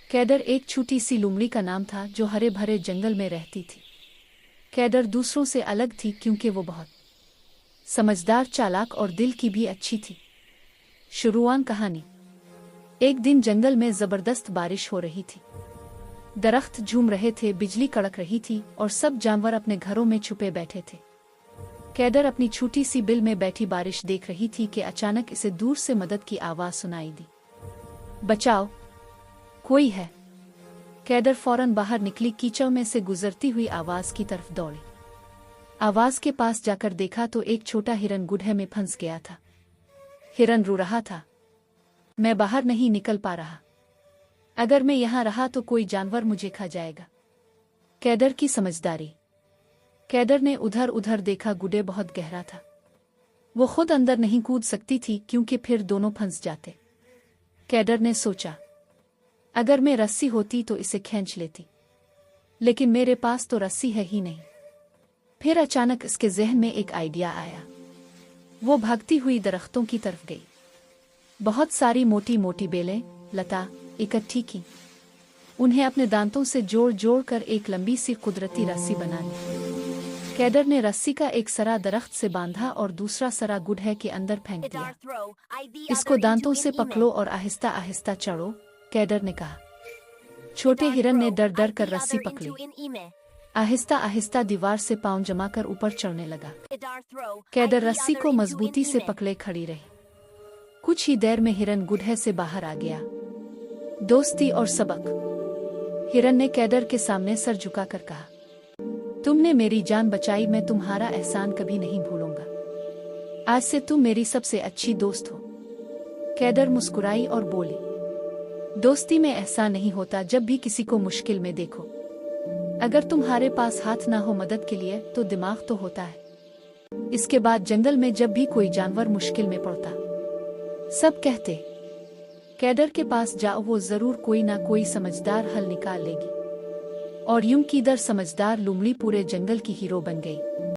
Cadre एक छोटी सी लोमड़ी का नाम था जो हरे भरे जंगल में रहती थी। कैडर दूसरों से अलग थी क्योंकि वो बहुत समझदार, चालाक और दिल की भी अच्छी थी। शुरुआत कहानी। एक दिन जंगल में जबरदस्त बारिश हो रही थी। दरख्त झूम रहे थे, बिजली कड़क रही थी और सब जानवर अपने घरों में छुपे बैठे थे। कैडर अपनी छोटी सी बिल में बैठी बारिश देख रही थी कि अचानक इसे दूर से मदद की आवाज सुनाई दी। बचाओ, कोई है। कैडर फौरन बाहर निकली, कीचड़ में से गुजरती हुई आवाज की तरफ दौड़ी। आवाज के पास जाकर देखा तो एक छोटा हिरन गड्ढे में फंस गया था। हिरन रो रहा था, मैं बाहर नहीं निकल पा रहा। अगर मैं यहाँ रहा तो कोई जानवर मुझे खा जाएगा। कैडर की समझदारी। कैडर ने उधर उधर देखा, गड्ढे बहुत गहरा था। वो खुद अंदर नहीं कूद सकती थी क्योंकि फिर दोनों फंस जाते। कैडर ने सोचा, अगर मैं रस्सी होती तो इसे खींच लेती, लेकिन मेरे पास तो रस्सी है ही नहीं। फिर अचानक इसके ज़हन में एक आइडिया आया। वो भागती हुई दरख्तों की तरफ गई। बहुत सारी मोटी मोटी बेलें, लता इकट्ठी की। उन्हें अपने दांतों से जोड़ जोड़ कर एक लंबी सी कुदरती रस्सी बना ली। कैडर ने रस्सी का एक सरा दरख्त से बांधा और दूसरा सरा गड्ढे के अंदर फेंक दिया। इसको दांतों से पकड़ो और आहिस्ता आहिस्ता चढ़ो, कैडर ने कहा। छोटे हिरन ने डर डर कर रस्सी पकड़ी। आहिस्ता आहिस्ता दीवार से पांव जमाकर ऊपर चढ़ने लगा। कैडर रस्सी को मजबूती से पकड़े खड़ी रही। कुछ ही देर में हिरन गड्ढे से बाहर आ गया। दोस्ती और सबक। हिरन ने कैडर के सामने सर झुकाकर कहा, तुमने मेरी जान बचाई, मैं तुम्हारा एहसान कभी नहीं भूलूंगा। आज से तुम मेरी सबसे अच्छी दोस्त हो। कैडर मुस्कुराई और बोली, दोस्ती में एहसान नहीं होता, जब भी किसी को मुश्किल में देखो। अगर तुम्हारे पास हाथ ना हो मदद के लिए तो दिमाग तो होता है। इसके बाद जंगल में जब भी कोई जानवर मुश्किल में पड़ता, सब कहते, कैडर के पास जाओ, वो जरूर कोई ना कोई समझदार हल निकाल लेगी। और यूं की दर समझदार लोमड़ी पूरे जंगल की हीरो बन गई।